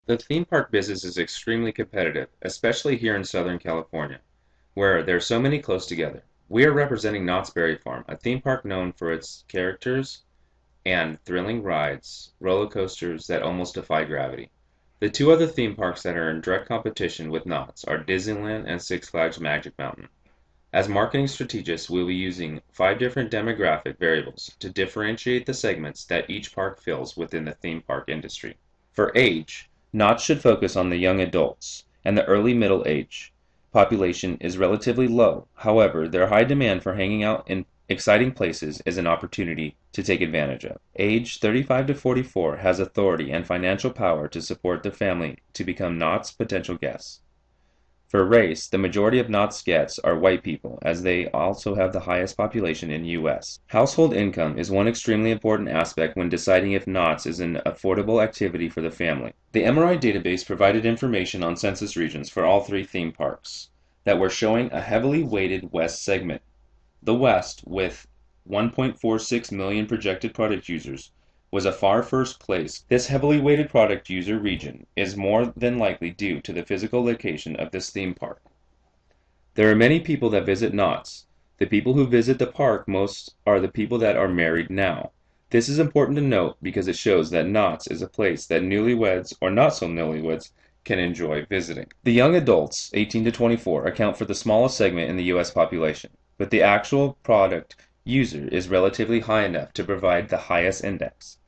The theme park business is extremely competitive, especially here in Southern California, where there are so many close together. We are representing Knott's Berry Farm, a theme park known for its characters and thrilling rides, roller coasters that almost defy gravity. The two other theme parks that are in direct competition with Knott's are Disneyland and Six Flags Magic Mountain. As marketing strategists, we'll be using 5 different demographic variables to differentiate the segments that each park fills within the theme park industry. For age, Knott's should focus on the young adults, and the early middle age population is relatively low. However, their high demand for hanging out in exciting places is an opportunity to take advantage of. Age 35 to 44 has authority and financial power to support their family to become Knott's potential guests. For race, the majority of Knott's guests are white people, as they also have the highest population in U.S. Household income is one extremely important aspect when deciding if Knott's is an affordable activity for the family. The MRI database provided information on census regions for all 3 theme parks that were showing a heavily weighted West segment. The West, with 1.46 million projected product users, was a far first place. This heavily weighted product user region is more than likely due to the physical location of this theme park. There are many people that visit Knott's. The people who visit the park most are the people that are married now. This is important to note because it shows that Knott's is a place that newlyweds or not so newlyweds can enjoy visiting. The young adults, 18 to 24, account for the smallest segment in the U.S. population, but the actual product user is relatively high enough to provide the highest index.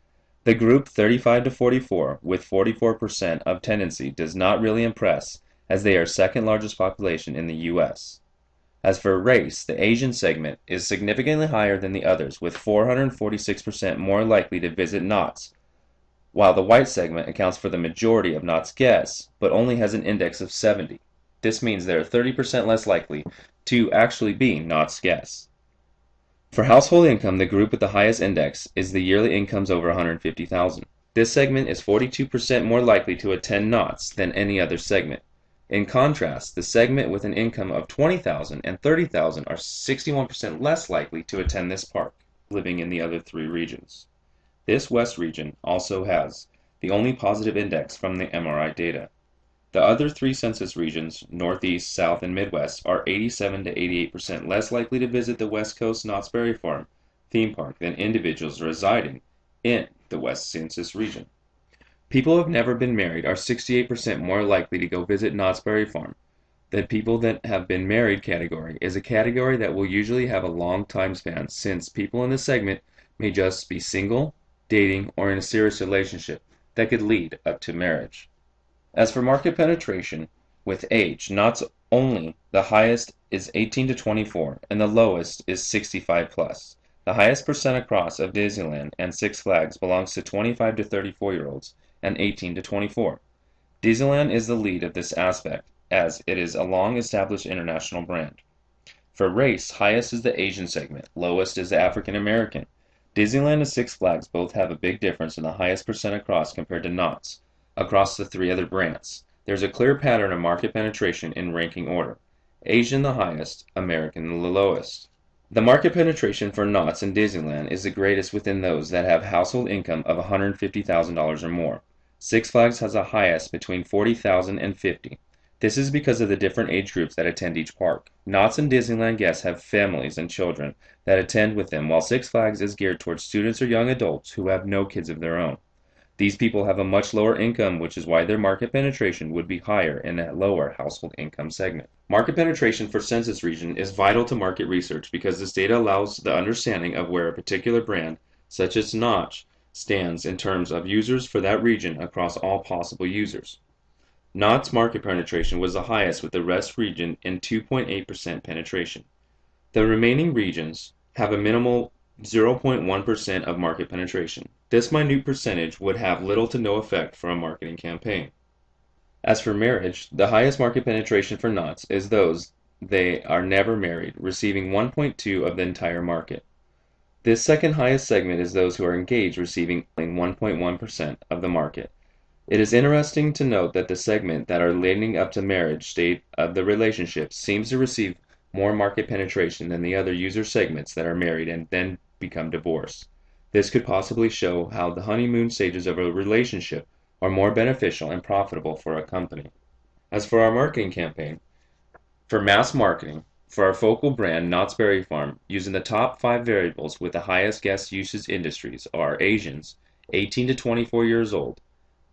The group 35 to 44 with 44% of tendency does not really impress, as they are second largest population in the U.S. As for race, the Asian segment is significantly higher than the others, with 446% more likely to visit Knott's, while the white segment accounts for the majority of Knott's guests, but only has an index of 70. This means they are 30% less likely to actually be Knott's guests. For household income, the group with the highest index is the yearly incomes over $150,000. This segment is 42% more likely to attend Knott's than any other segment. In contrast, the segment with an income of $20,000 and $30,000 are 61% less likely to attend this park, living in the other 3 regions. This West region also has the only positive index from the MRI data. The other 3 census regions, Northeast, South, and Midwest, are 87 to 88% less likely to visit the West Coast Knott's Berry Farm theme park than individuals residing in the West Census region. People who have never been married are 68% more likely to go visit Knott's Berry Farm. The people that have been married category is a category that will usually have a long time span, since people in this segment may just be single, dating, or in a serious relationship that could lead up to marriage. As for market penetration, with age, Knott's only the highest is 18 to 24 and the lowest is 65 plus. The highest percent across of Disneyland and Six Flags belongs to 25 to 34-year-olds and 18 to 24. Disneyland is the lead of this aspect, as it is a long-established international brand. For race, highest is the Asian segment, lowest is the African American. Disneyland and Six Flags both have a big difference in the highest percent across compared to Knott's. Across the 3 other brands, there's a clear pattern of market penetration in ranking order. Asian the highest, American the lowest. The market penetration for Knott's and Disneyland is the greatest within those that have household income of $150,000 or more. Six Flags has the highest between $40,000 and $50,000. This is because of the different age groups that attend each park. Knott's and Disneyland guests have families and children that attend with them, while Six Flags is geared towards students or young adults who have no kids of their own. These people have a much lower income, which is why their market penetration would be higher in that lower household income segment. Market penetration for census region is vital to market research because this data allows the understanding of where a particular brand, such as Knott, stands in terms of users for that region across all possible users. Knott's market penetration was the highest, with the rest region in 2.8% penetration. The remaining regions have a minimal 0.1% of market penetration. This minute percentage would have little to no effect for a marketing campaign. As for marriage, the highest market penetration for Knott's is those they are never married, receiving 1.2 of the entire market. This second highest segment is those who are engaged, receiving 1.1% of the market. It is interesting to note that the segment that are leading up to marriage state of the relationship seems to receive more market penetration than the other user segments that are married and then become divorced. This could possibly show how the honeymoon stages of a relationship are more beneficial and profitable for a company. As for our marketing campaign, for mass marketing, for our focal brand, Knott's Berry Farm, using the top 5 variables with the highest guest usage industries are Asians, 18 to 24 years old,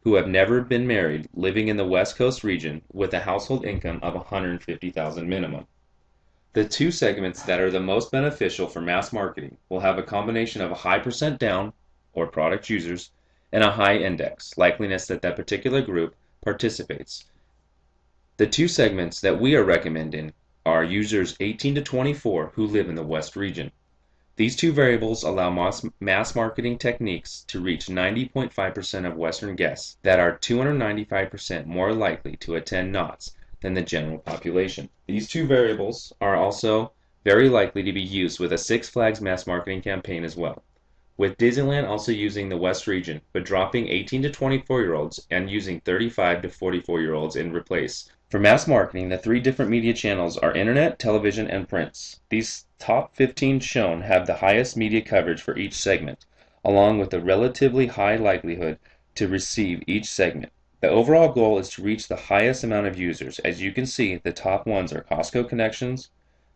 who have never been married, living in the West Coast region with a household income of $150,000 minimum. The two segments that are the most beneficial for mass marketing will have a combination of a high percent down, or product users, and a high index, likeliness that that particular group participates. The two segments that we are recommending are users 18 to 24 who live in the West region. These two variables allow mass marketing techniques to reach 90.5% of Western guests that are 295% more likely to attend Knott's than the general population. These two variables are also very likely to be used with a Six Flags mass marketing campaign as well, with Disneyland also using the West region, but dropping 18 to 24-year-olds and using 35 to 44-year-olds in replace. For mass marketing, the 3 different media channels are internet, television, and prints. These top 15 shown have the highest media coverage for each segment, along with a relatively high likelihood to receive each segment. The overall goal is to reach the highest amount of users. As you can see, the top ones are Costco Connections,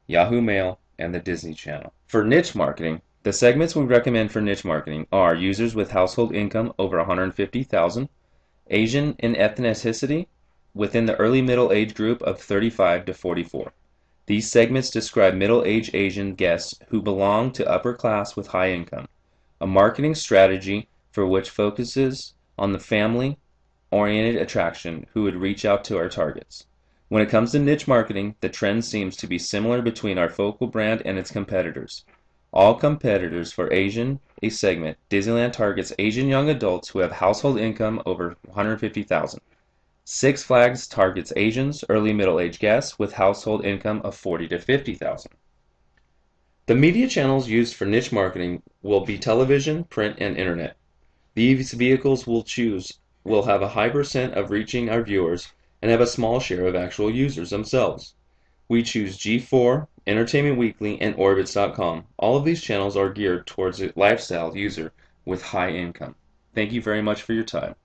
Yahoo Mail, and the Disney Channel. For niche marketing, the segments we recommend for niche marketing are users with household income over $150,000, Asian in ethnicity, within the early middle age group of 35 to 44. These segments describe middle-aged Asian guests who belong to upper class with high income, a marketing strategy for which focuses on the family-oriented attraction who would reach out to our targets. When it comes to niche marketing, the trend seems to be similar between our focal brand and its competitors. All competitors for Asian, a segment, Disneyland targets Asian young adults who have household income over $150,000. Six Flags targets Asians, early middle-aged guests with household income of $40,000 to $50,000. The media channels used for niche marketing will be television, print, and internet. These vehicles will have a high percent of reaching our viewers and have a small share of actual users themselves. We choose G4, Entertainment Weekly, and Orbitz.com. All of these channels are geared towards a lifestyle user with high income. Thank you very much for your time.